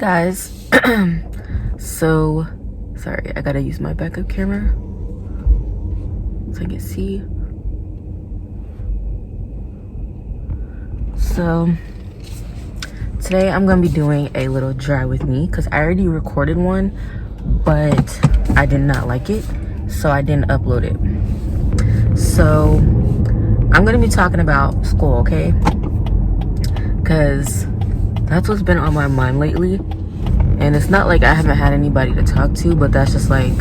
guys. So sorry, I gotta use my backup camera so I can see. So today I'm gonna be doing a little dry with me because I already recorded one, but I did not like it, so I didn't upload it. So I'm gonna be talking about school, okay? Because that's what's been on my mind lately. And it's not like I haven't had anybody to talk to, but that's just like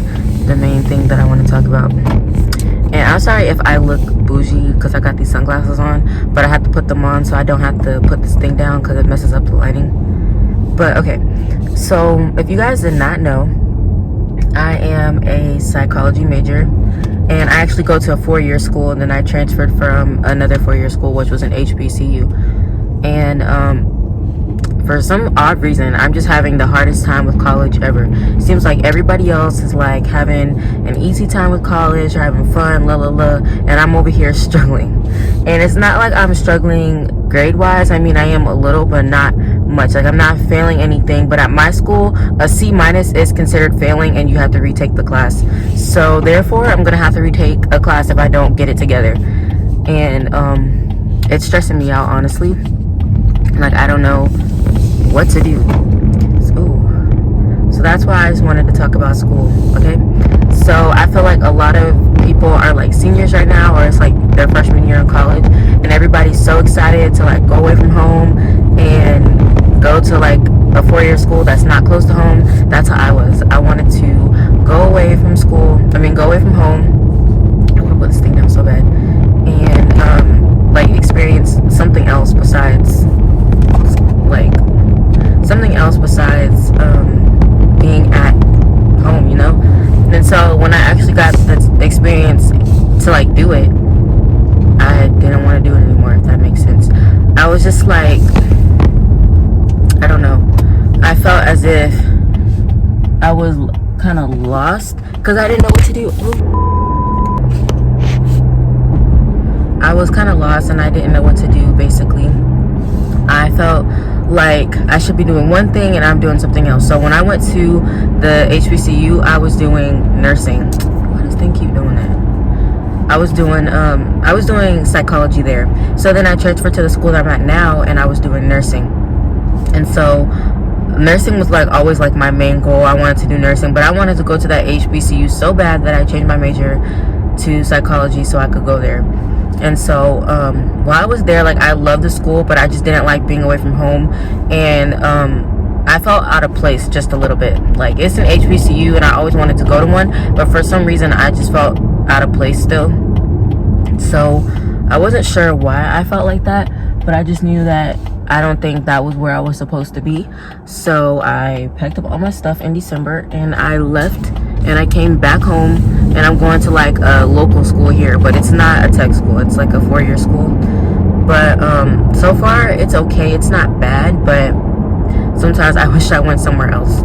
the main thing that I want to talk about. And I'm sorry if I look bougie because I got these sunglasses on, but I have to put them on so I don't have to put this thing down because it messes up the lighting. But okay, so if you guys did not know, I am a psychology major, and I actually go to a 4-year school, and then I transferred from another 4-year school, which was an HBCU. And for some odd reason, I'm just having the hardest time with college ever. Seems like everybody else is like having an easy time with college or having fun, and I'm over here struggling. And it's not like I'm struggling grade-wise. I mean, I am a little, but not much. Like, I'm not failing anything, but at my school, a C- is considered failing, and you have to retake the class. So therefore, I'm gonna have to retake a class if I don't get it together. And it's stressing me out, honestly. Like, I don't know what to do. So that's why I just wanted to talk about school, okay? So I feel like a lot of people are like seniors right now, or it's like their freshman year in college, and everybody's so excited to like go away from home and go to like a 4-year school that's not close to home. That's how I was. I wanted to go away from school, go away from home. I want to put this thing down so bad. And like experience something else besides being at home, you know? And so when I actually got the experience to like do it, I didn't want to do it anymore, if that makes sense. I was just like, I don't know. I felt as if I was kind of lost because I didn't know what to do. I was kind of lost and I didn't know what to do, basically. I felt like I should be doing one thing and I'm doing something else. So when I went to the HBCU, I was doing nursing. Why does thing keep doing that? I was doing psychology there. So then I transferred to the school that I'm at now, and I was doing nursing. And so nursing was like always like my main goal. I wanted to do nursing, but I wanted to go to that HBCU so bad that I changed my major to psychology so I could go there. And so while I was there, like, I loved the school, but I just didn't like being away from home. And I felt out of place just a little bit. Like, it's an HBCU and I always wanted to go to one, but for some reason I just felt out of place still. So I wasn't sure why I felt like that, but I just knew that I don't think that was where I was supposed to be. So I packed up all my stuff in December and I left, and I came back home, and I'm going to like a local school here, but it's not a tech school. It's like a 4-year school. But so far it's okay. It's not bad, but sometimes I wish I went somewhere else.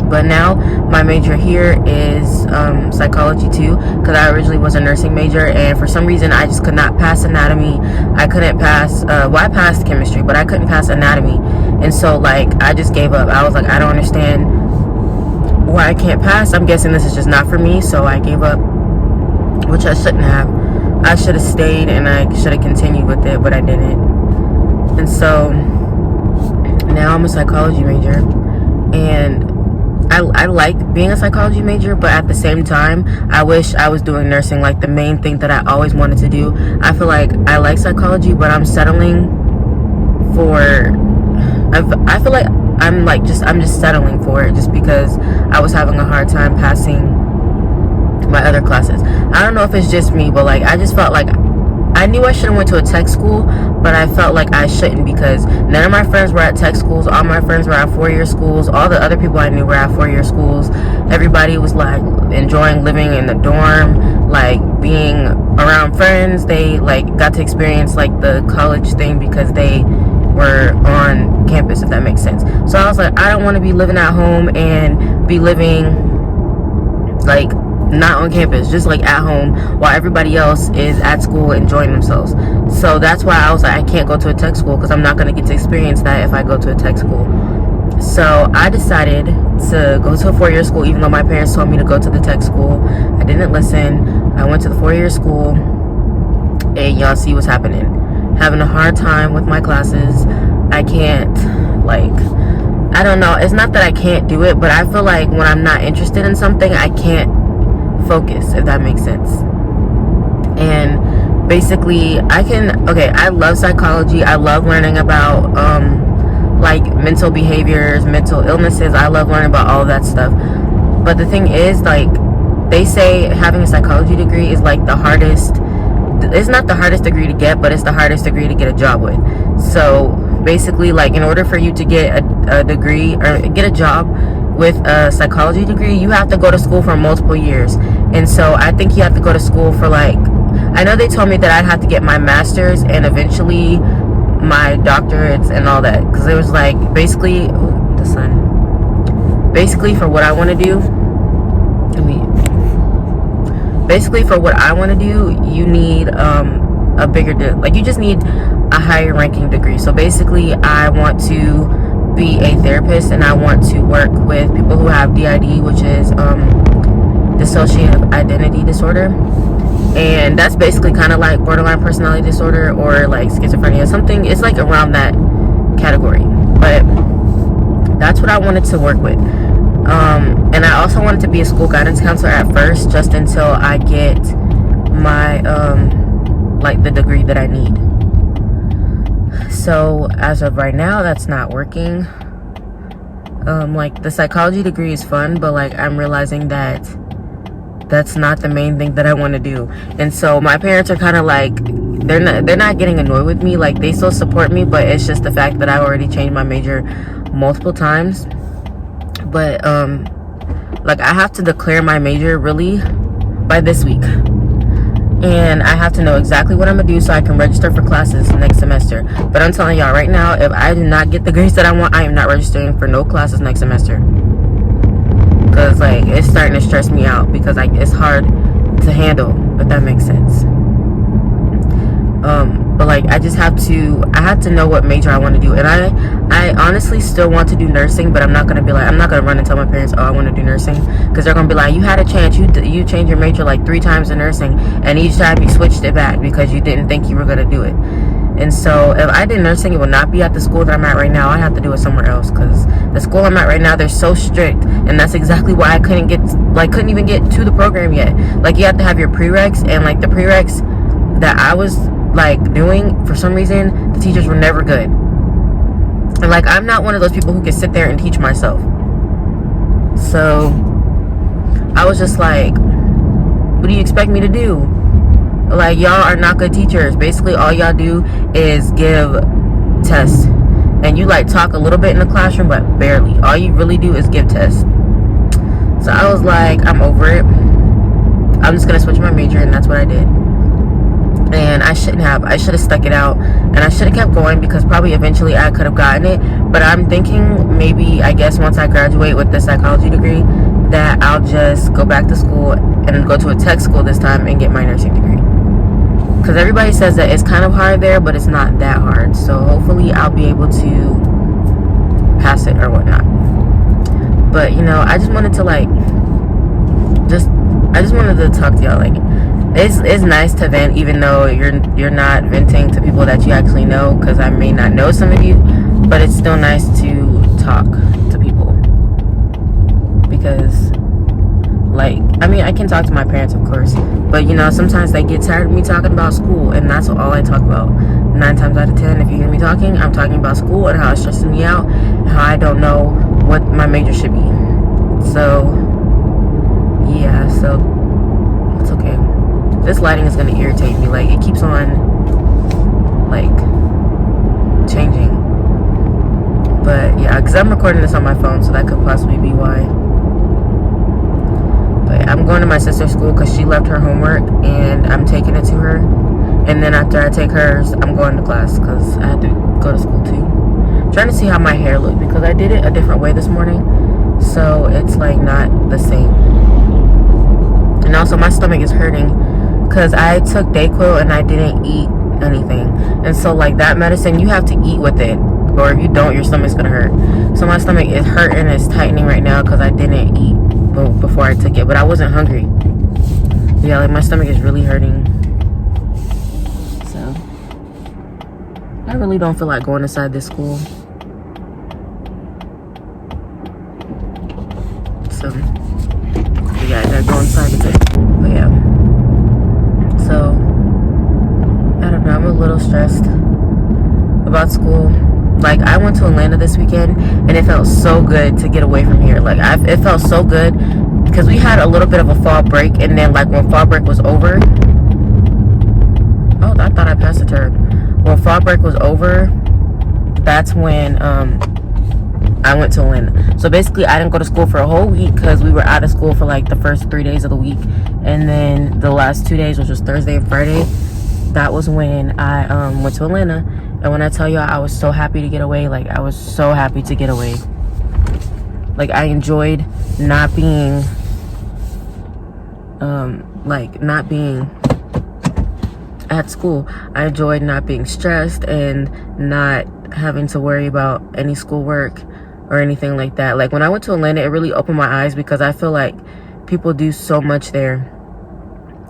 But now my major here is psychology too, because I originally was a nursing major, and for some reason I just could not pass anatomy. I couldn't pass, I passed chemistry, but I couldn't pass anatomy. And so like I just gave up. I was like, I don't understand why I can't pass. I'm guessing this is just not for me, so I gave up, which I shouldn't have. I should have stayed and I should have continued with it, but I didn't. And so now I'm a psychology major, and I like being a psychology major, but at the same time I wish I was doing nursing, like the main thing that I always wanted to do. I feel like I like psychology, but I'm settling for, I feel like I'm just settling for it just because I was having a hard time passing my other classes. I don't know if it's just me, but like I just felt like I knew I should have went to a tech school, but I felt like I shouldn't because none of my friends were at tech schools. All my friends were at 4-year schools. All the other people I knew were at 4-year schools. Everybody was like enjoying living in the dorm, like being around friends. They like got to experience like the college thing because they were on campus, if that makes sense. So I was like, I don't want to be living at home and be living like not on campus, just like at home while everybody else is at school enjoying themselves. So that's why I was like, I can't go to a tech school because I'm not going to get to experience that if I go to a tech school. So I decided to go to a 4-year school, even though my parents told me to go to the tech school. I didn't listen. I went to the 4-year school, and y'all see what's happening. Having a hard time with my classes. I can't, like, I don't know. It's not that I can't do it, but I feel like when I'm not interested in something, I can't focus, if that makes sense. And basically, I love psychology. I love learning about, like, mental behaviors, mental illnesses. I love learning about all of that stuff. But the thing is, like, they say having a psychology degree is like the hardest. It's not the hardest degree to get, but it's the hardest degree to get a job with. So basically, like, in order for you to get a degree or get a job with a psychology degree, you have to go to school for multiple years. And so I think you have to go to school for, like, I know they told me that I'd have to get my master's and eventually my doctorates and all that, because it was like basically basically for what I want to do. Basically for what I want to do, you need a bigger you just need a higher ranking degree. So basically, I want to be a therapist, and I want to work with people who have DID, which is dissociative identity disorder. And that's basically kind of like borderline personality disorder or like schizophrenia, something. It's like around that category. But that's what I wanted to work with. And I also wanted to be a school guidance counselor at first, just until I get my like the degree that I need. So as of right now, that's not working. Like, the psychology degree is fun, but like I'm realizing that that's not the main thing that I want to do. And so my parents are kind of like, they're not getting annoyed with me. Like, they still support me, but it's just the fact that I've already changed my major multiple times. But like, I have to declare my major really by this week, and I have to know exactly what I'm gonna do so I can register for classes next semester. But I'm telling y'all right now, if I do not get the grades that I want, I am not registering for no classes next semester, because like it's starting to stress me out, because like it's hard to handle, if that makes sense. But like I have to know what major I want to do. And I honestly still want to do nursing, but I'm not gonna run and tell my parents, oh, I want to do nursing, because they're gonna be like, you had a chance, you changed your major like 3 times in nursing, and each time you switched it back because you didn't think you were gonna do it. And so if I did nursing, it would not be at the school that I'm at right now. I have to do it somewhere else, because the school I'm at right now, they're so strict, and that's exactly why I couldn't even get to the program yet. Like, you have to have your prereqs, and like the prereqs that I was like doing, for some reason the teachers were never good. And like, I'm not one of those people who can sit there and teach myself. So I was just like, what do you expect me to do? Like, y'all are not good teachers. Basically all y'all do is give tests, and you like talk a little bit in the classroom, but barely. All you really do is give tests. So I was like, I'm over it. I'm just gonna switch my major, and that's what I did. And I should have stuck it out, and I should have kept going, because probably eventually I could have gotten it. But I'm thinking maybe, I guess once I graduate with the psychology degree, that I'll just go back to school and go to a tech school this time and get my nursing degree, because everybody says that it's kind of hard there, but it's not that hard. So hopefully I'll be able to pass it or whatnot. But you know, I just wanted to like I just wanted to talk to y'all. Like, it's nice to vent, even though you're not venting to people that you actually know, because I may not know some of you, but it's still nice to talk to people, because like, I mean, I can talk to my parents, of course, but you know, sometimes they get tired of me talking about school, and that's all I talk about. 9 times out of 10, if you hear me talking, I'm talking about school and how it stresses me out, and how I don't know what my major should be. So yeah, so it's okay. This lighting is gonna irritate me. Like, it keeps on like changing. But yeah, because I'm recording this on my phone, so that could possibly be why. But I'm going to my sister's school because she left her homework, and I'm taking it to her. And then after I take hers, I'm going to class, because I had to go to school too. I'm trying to see how my hair looked, because I did it a different way this morning, so it's like not the same. And also my stomach is hurting, because I took Dayquil and I didn't eat anything. And so like that medicine, you have to eat with it, or if you don't, your stomach's gonna hurt. So my stomach is hurting, it's tightening right now because I didn't eat before I took it, but I wasn't hungry. Yeah, like my stomach is really hurting. So I really don't feel like going inside this school. So yeah, I gotta go inside with it. But yeah, so I don't know, I'm a little stressed about school. Like, I went to Atlanta this weekend and it felt so good to get away from here. Like, it felt so good because we had a little bit of a fall break, and then like when fall break was over, oh, I thought I passed a turn. When fall break was over, that's when I went to Atlanta. So basically I didn't go to school for a whole week because we were out of school for like the first 3 days of the week, and then the last 2 days, which was Thursday and Friday, that was when I went to Atlanta. And when I tell y'all I was so happy to get away, like I was so happy to get away. Like I enjoyed not being not being at school. I enjoyed not being stressed and not having to worry about any schoolwork or anything like that. Like when I went to Atlanta, it really opened my eyes because I feel like people do so much there,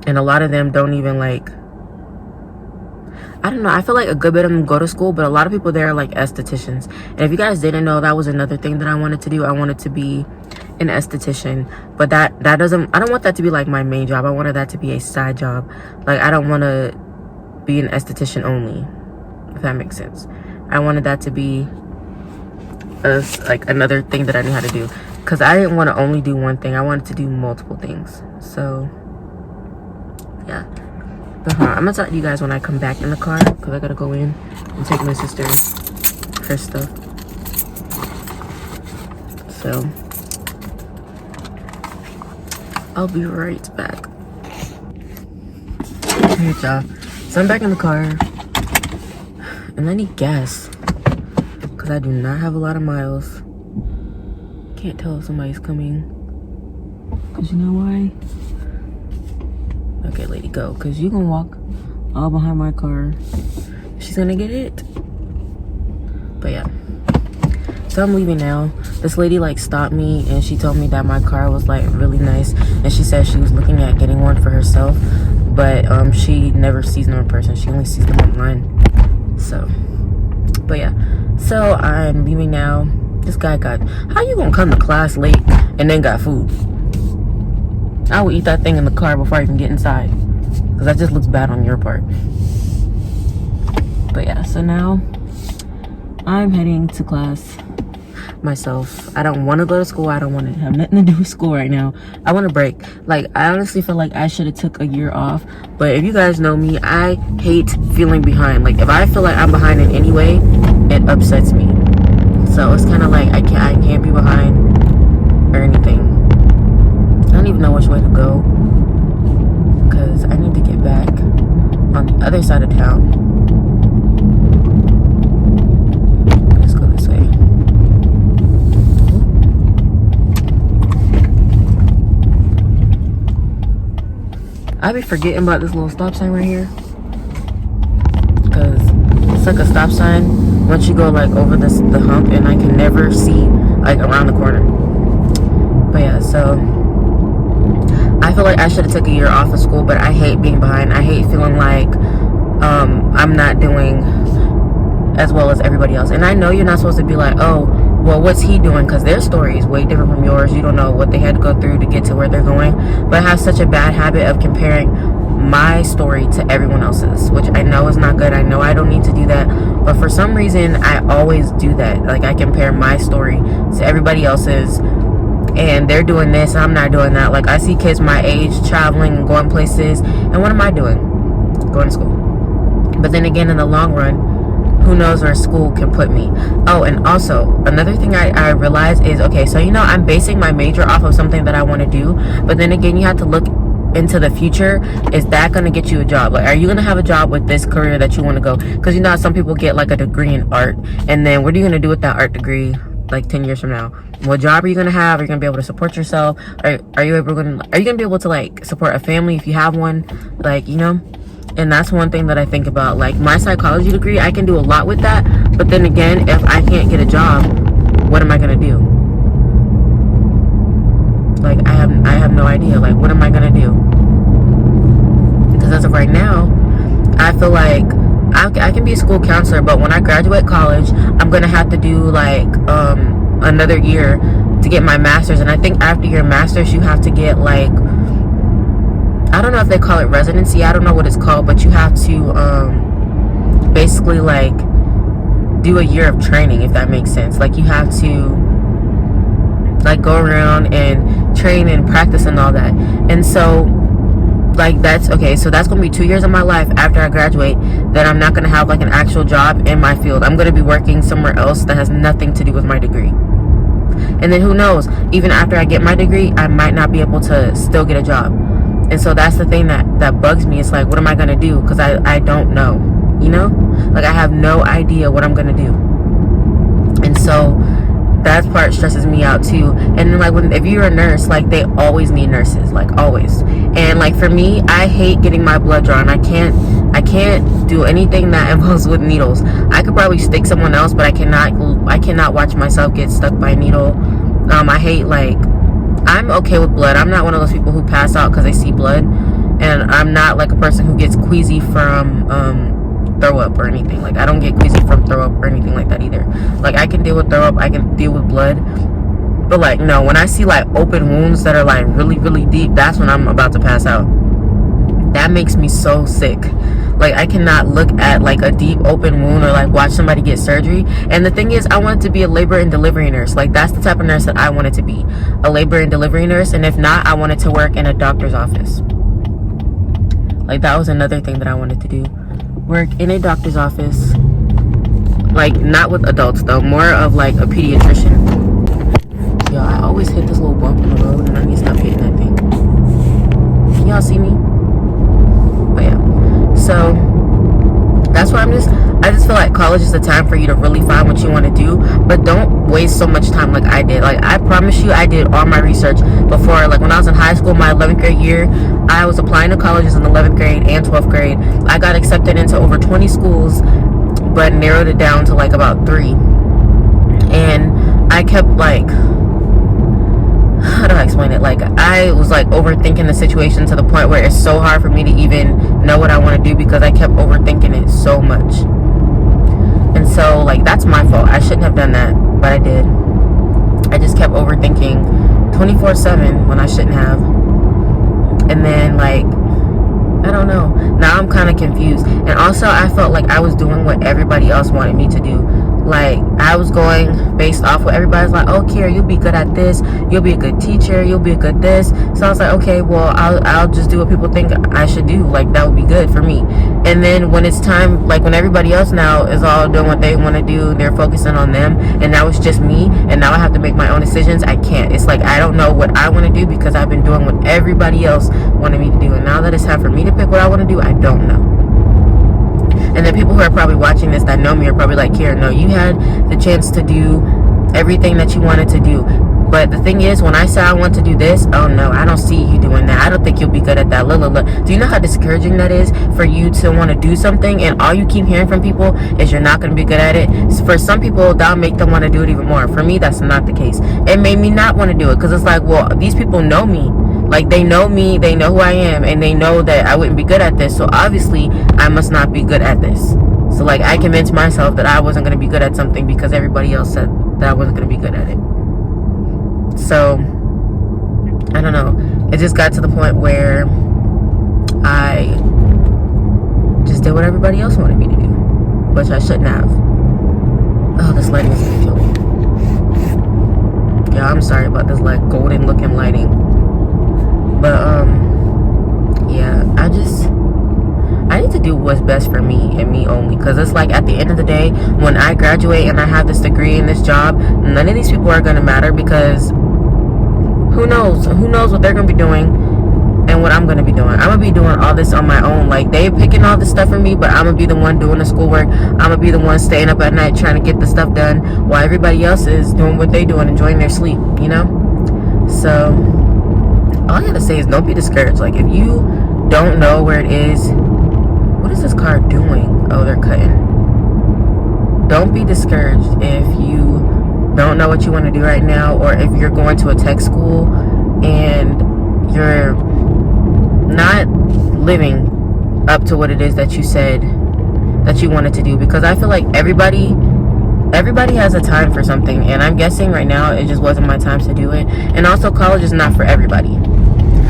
and a lot of them don't even like, I don't know, I feel like a good bit of them go to school, but a lot of people there are like estheticians. And if you guys didn't know, that was another thing that I wanted to do. I wanted to be an esthetician, but that doesn't, I don't want that to be like my main job. I wanted that to be a side job. Like I don't want to be an esthetician only, if that makes sense. I wanted that to be like another thing that I knew how to do, because I didn't want to only do one thing. I wanted to do multiple things. So yeah. But I'm gonna talk to you guys when I come back in the car, because I gotta go in and take my sister her stuff. So I'll be right back. Hey y'all, so I'm back in the car and I need gas because I do not have a lot of miles. Can't tell if somebody's coming, because you know why? Okay, lady, go, because you can walk all behind my car. She's gonna get it. But yeah, so I'm leaving now. This lady like stopped me and she told me that my car was like really nice, and she said she was looking at getting one for herself, but she never sees them in person. She only sees them online. So but yeah, so I'm leaving now. This guy got, how you gonna come to class late and then got food? I will eat that thing in the car before I even get inside, because that just looks bad on your part. But yeah, so now I'm heading to class myself. I don't want to go to school. I don't want to have nothing to do with school right now. I want a break. Like, I honestly feel like I should have took a year off, but if you guys know me, I hate feeling behind. Like, if I feel like I'm behind in any way, it upsets me. So it's kind of like I can't be behind or anything. I don't even know which way to go, because I need to get back on the other side of town. Let's go this way. I be forgetting about this little stop sign right here, because it's like a stop sign once you go like over the hump, and I can never see like around the corner. But yeah, so I feel like I should have took a year off of school, but I hate being behind. I hate feeling like I'm not doing as well as everybody else. And I know you're not supposed to be like, oh, well, what's he doing? Because their story is way different from yours. You don't know what they had to go through to get to where they're going. But I have such a bad habit of comparing my story to everyone else's, which I know is not good. I know I don't need to do that, but for some reason I always do that. Like, I compare my story to everybody else's, and they're doing this and I'm not doing that. Like, I see kids my age traveling and going places, and what am I doing? Going to school. But then again, in the long run, who knows where school can put me. Oh, and also another thing I realized is, okay, so you know, I'm basing my major off of something that I want to do, but then again, you have to look into the future. Is that going to get you a job? Like, are you going to have a job with this career that you want to go? Because you know how some people get like a degree in art, and then what are you going to do with that art degree like 10 years from now? What job are you going to have? Are you going to be able to support yourself? Are you going to be able to like support a family if you have one? Like, you know, And that's one thing that I think about. Like, my psychology degree, I can do a lot with that. But then again, if I can't get a job, what am I going to do? Like, I have no idea. Like, what am I going to do? Because as of right now, I feel like I can be a school counselor, but when I graduate college, I'm going to have to do, like, another year to get my master's. And I think after your master's, you have to get, like, I don't know if they call it residency. I don't know what it's called, but you have to basically, like, do a year of training, if that makes sense. Like, you have to, like, go around and train and practice and all that. And so, like, that's okay. So that's gonna be 2 years of my life after I graduate that I'm not gonna have, like, an actual job in my field. I'm gonna be working somewhere else that has nothing to do with my degree. And then who knows, even after I get my degree, I might not be able to still get a job. And so that's the thing that bugs me. It's like, what am I gonna do? Because I don't know, you know? Like, I have no idea what I'm gonna do. And so that part stresses me out too. And then, like, if you're a nurse, like, they always need nurses, like, always. And, like, for me, I hate getting my blood drawn. I can't do anything that involves with needles. I could probably stick someone else, but I cannot watch myself get stuck by a needle. I hate, like, I'm okay with blood. I'm not one of those people who pass out because they see blood. And I'm not, like, a person who gets queasy from throw up or anything. Like, I don't get queasy from throw up or anything like that either. Like, I can deal with throw up, I can deal with blood, but, like, no, when I see, like, open wounds that are, like, really, really deep, that's when I'm about to pass out. That makes me so sick. Like, I cannot look at, like, a deep open wound or, like, watch somebody get surgery. And the thing is, I wanted to be a labor and delivery nurse. Like, that's the type of nurse that I wanted to be, a labor and delivery nurse. And if not, I wanted to work in a doctor's office. Like, that was another thing that I wanted to do, work in a doctor's office. Like, not with adults though, more of, like, a pediatrician. Yo, I always hit this little bump in the road and I need to stop hitting that thing. Can y'all see me? But yeah, so that's why I just feel like college is the time for you to really find what you want to do, but don't waste so much time like I did. Like, I promise you, I did all my research before. Like, when I was in high school, my 11th grade year, I was applying to colleges in 11th grade and 12th grade. I got accepted into over 20 schools, but narrowed it down to, like, about 3. And I kept, like, how do I explain it? Like, I was, like, overthinking the situation to the point where it's so hard for me to even know what I want to do because I kept overthinking it so much. And so, like, that's my fault. I shouldn't have done that, but I did. I just kept overthinking 24/7 when I shouldn't have. And then, like, I don't know. Now I'm kind of confused. And also, I felt like I was doing what everybody else wanted me to do. Like, I was going based off what everybody's like, oh, Kiera, you'll be good at this, you'll be a good teacher, you'll be a good this. So I was like, okay, well, I'll just do what people think I should do. Like, that would be good for me. And then when it's time, like, when everybody else now is all doing what they want to do, they're focusing on them, and now it's just me, and now I have to make my own decisions, I can't. It's like, I don't know what I want to do because I've been doing what everybody else wanted me to do, and now that it's time for me to pick what I want to do, I don't know. And then people who are probably watching this that know me are probably like, Kiera, no, you had the chance to do everything that you wanted to do. But the thing is, when I say I want to do this, oh no, I don't see you doing that. I don't think you'll be good at that. Do you know how discouraging that is for you to want to do something and all you keep hearing from people is you're not going to be good at it? For some people, that'll make them want to do it even more. For me, that's not the case. It made me not want to do it because it's like, well, these people know me. Like, they know me, they know who I am, and they know that I wouldn't be good at this. So obviously, I must not be good at this. So, like, I convinced myself that I wasn't going to be good at something because everybody else said that I wasn't going to be good at it. So, I don't know. It just got to the point where I just did what everybody else wanted me to do, which I shouldn't have. Oh, this lighting is going to kill me. Yeah, I'm sorry about this, like, golden looking lighting. But, yeah, I need to do what's best for me and me only. Because it's like, at the end of the day, when I graduate and I have this degree and this job, none of these people are going to matter because who knows what they're going to be doing and what I'm going to be doing. I'm going to be doing all this on my own. Like, they picking all this stuff for me, but I'm going to be the one doing the schoolwork. I'm going to be the one staying up at night trying to get the stuff done while everybody else is doing what they do and enjoying their sleep, you know? So all I gotta say is don't be discouraged. Like, if you don't know where it is What is this car doing? Oh, they're cutting. Don't be discouraged if you don't know what you want to do right now, or if you're going to a tech school and you're not living up to what it is that you said that you wanted to do. Because I feel like everybody has a time for something, and I'm guessing right now it just wasn't my time to do it. And also, college is not for everybody.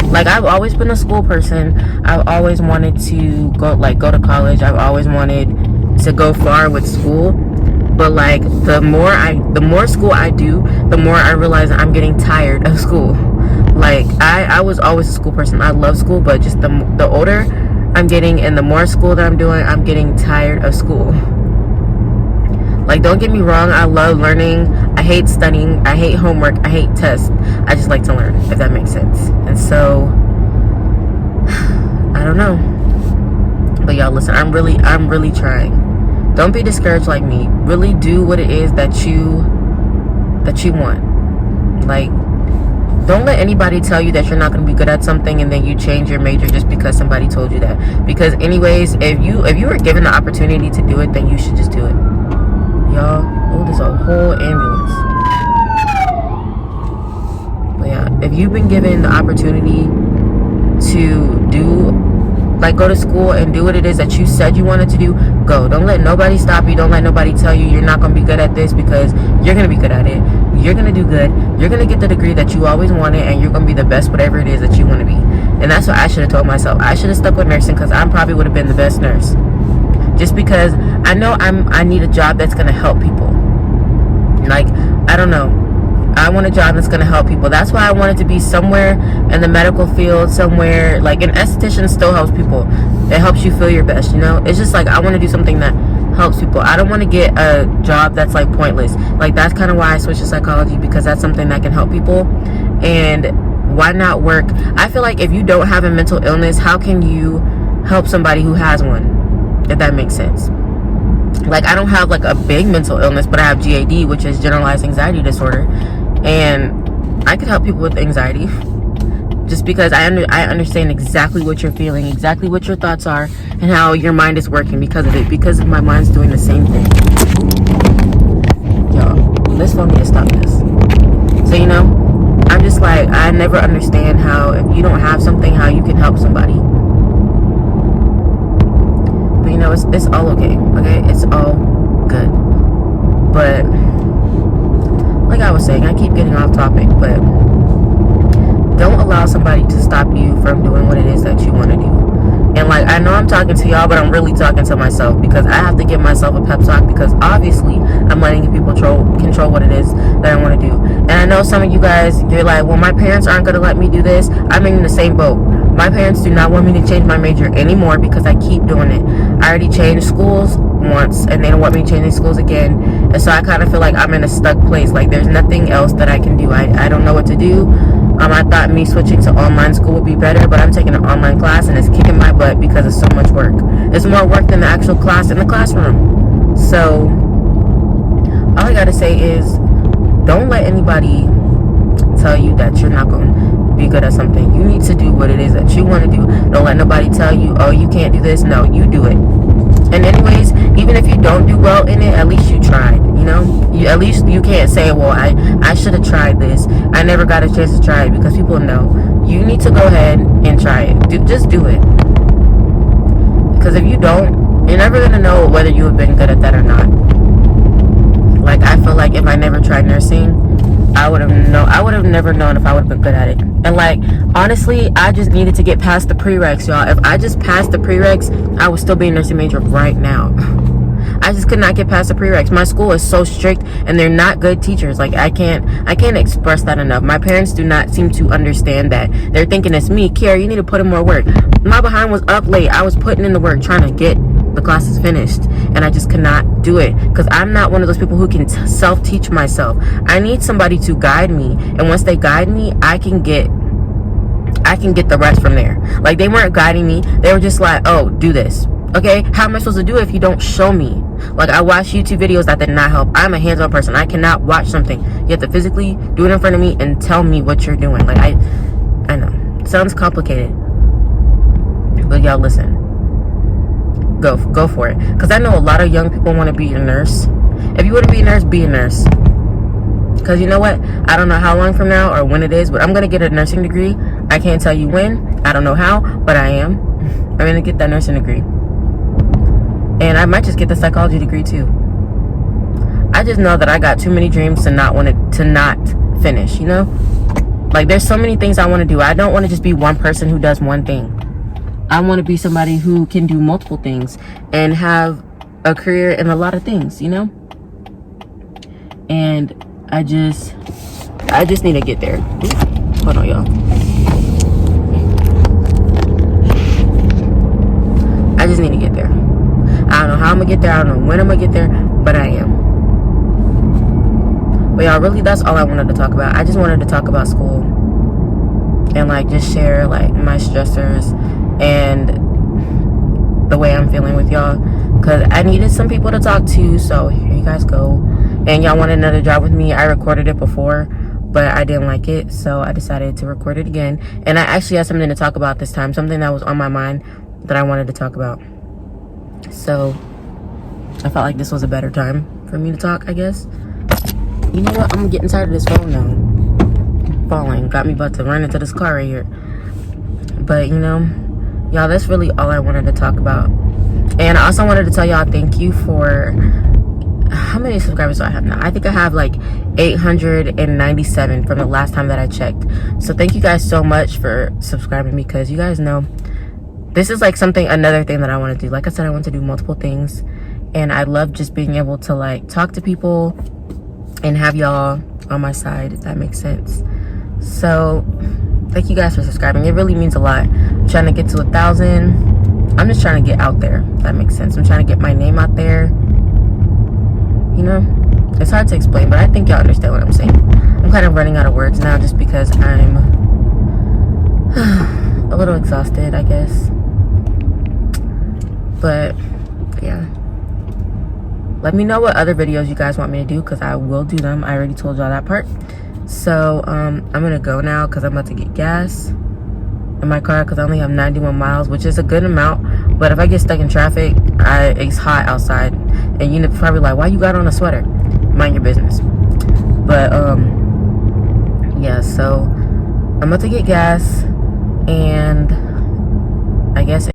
Like, I've always been a school person. I've always wanted to go to college. I've always wanted to go far with school. But like, the more school I do, the more I realize I'm getting tired of school. Like, I was always a school person. I love school, but just the older I'm getting and the more school that I'm doing, I'm getting tired of school. Like, don't get me wrong, I love learning. I hate studying. I hate homework. I hate tests. I just like to learn, if that makes sense. And so, I don't know. But y'all, listen, I'm really trying. Don't be discouraged like me. Really do what it is that you want. Like, don't let anybody tell you that you're not going to be good at something and then you change your major just because somebody told you that. Because anyways, if you were given the opportunity to do it, then you should just do it. Y'all, oh, there's a whole ambulance. But yeah, if you've been given the opportunity to go to school and do what it is that you said you wanted to do, go. Don't let nobody stop you. Don't let nobody tell you you're not going to be good at this, because you're going to be good at it. You're going to do good. You're going to get the degree that you always wanted, and you're going to be the best whatever it is that you want to be. And that's what I should have told myself. I should have stuck with nursing, because I probably would have been the best nurse. Just because I know I need a job that's going to help people. Like, I don't know. I want a job that's going to help people. That's why I wanted to be somewhere in the medical field, somewhere like an esthetician still helps people. It helps you feel your best, you know? It's just like, I want to do something that helps people. I don't want to get a job that's like pointless. Like, that's kind of why I switched to psychology, because that's something that can help people. And why not work? I feel like if you don't have a mental illness, how can you help somebody who has one? If that makes sense. Like, I don't have like a big mental illness, but I have GAD, which is generalized anxiety disorder, and I could help people with anxiety, just because I understand exactly what you're feeling, exactly what your thoughts are, and how your mind is working because of it, because my mind's doing the same thing. Y'all, this phone need to stop this. So, you know, I'm just like, I never understand how, if you don't have something, how you can help somebody. But you know, it's all okay, it's all good. But like I was saying, I keep getting off topic, but don't allow somebody to stop you from doing what it is that you want to do. And like, I know I'm talking to y'all, but I'm really talking to myself, because I have to give myself a pep talk, because obviously I'm letting people control what it is that I want to do. And I know some of you guys, you're like, well, my parents aren't going to let me do this. I'm in the same boat. My parents do not want me to change my major anymore, because I keep doing it. I already changed schools once, and they don't want me to change these schools again. And so I kind of feel like I'm in a stuck place. Like, there's nothing else that I can do. I don't know what to do. I thought me switching to online school would be better, but I'm taking an online class, and it's kicking my butt because it's so much work. It's more work than the actual class in the classroom. So all I gotta say is, don't let anybody tell you that you're not going to be good at something. You need to do what it is that you want to do. Don't let nobody tell you, oh, you can't do this. No, you do it. And anyways, even if you don't do well in it, at least you tried, you know? At least you can't say, well, I should have tried this. I never got a chance to try it, because people know. You need to go ahead and try it. Just do it. Because if you don't, you're never going to know whether you have been good at that or not. Like, I feel like if I never tried nursing, I would have never known if I would have been good at it. And like, honestly, I just needed to get past the prereqs, y'all. If I just passed the prereqs, I would still be a nursing major right now. I just could not get past the prereqs. My school is so strict, and they're not good teachers. Like, I can't express that enough. My parents do not seem to understand that. They're thinking it's me, Kiera, you need to put in more work. My behind was up late. I was putting in the work, trying to get the classes finished, and I just could not do it, because I'm not one of those people who can self-teach myself. I need somebody to guide me, and once they guide me, I can get the rest from there. Like, they weren't guiding me. They were just like, oh, do this. Okay, how am I supposed to do it if you don't show me? Like, I watched YouTube videos that did not help. I'm a hands-on person. I cannot watch something. You have to physically do it in front of me and tell me what you're doing. Like, I know it sounds complicated, but y'all, listen. go for it. Because I know a lot of young people want to be a nurse. If you want to be a nurse, be a nurse. Because you know what? I don't know how long from now or when it is, but I'm going to get a nursing degree. I can't tell you when. I don't know how, but I am. I'm going to get that nursing degree. And I might just get the psychology degree too. I just know that I got too many dreams to not finish, you know? Like, there's so many things I want to do. I don't want to just be one person who does one thing. I want to be somebody who can do multiple things and have a career in a lot of things, you know? And I just need to get there. Hold on, y'all. I just need to get there. I don't know how I'm gonna get there. I don't know when I'm gonna get there, but I am. But y'all, really, that's all I wanted to talk about. I just wanted to talk about school and like just share like my stressors and the way I'm feeling with y'all, because I needed some people to talk to. So here you guys go. And y'all want another job with me. I recorded it before, but I didn't like it, so I decided to record it again. And I actually had something to talk about this time, something that was on my mind that I wanted to talk about. So I felt like this was a better time for me to talk, I guess. You know what? I'm getting tired of this phone now. Falling. Got me about to run into this car right here. But, you know, y'all, that's really all I wanted to talk about. And I also wanted to tell y'all thank you for... How many subscribers do I have now? I think I have like 897 from the last time that I checked. So thank you guys so much for subscribing, because you guys know this is like another thing that I want to do. Like I said, I want to do multiple things, and I love just being able to like talk to people and have y'all on my side, if that makes sense. So thank you guys for subscribing. It really means a lot. I'm trying to get to 1,000. I'm just trying to get out there, if that makes sense. I'm trying to get my name out there. You know, it's hard to explain, but I think y'all understand what I'm saying. I'm kind of running out of words now just because I'm a little exhausted, I guess. But yeah, let me know what other videos you guys want me to do, because I will do them. I already told y'all that part. So I'm gonna go now because I'm about to get gas in my car, because I only have 91 miles, which is a good amount. But if I get stuck in traffic, it's hot outside, and you're probably like, why you got on a sweater? Mind your business. But yeah, so I'm about to get gas, and I guess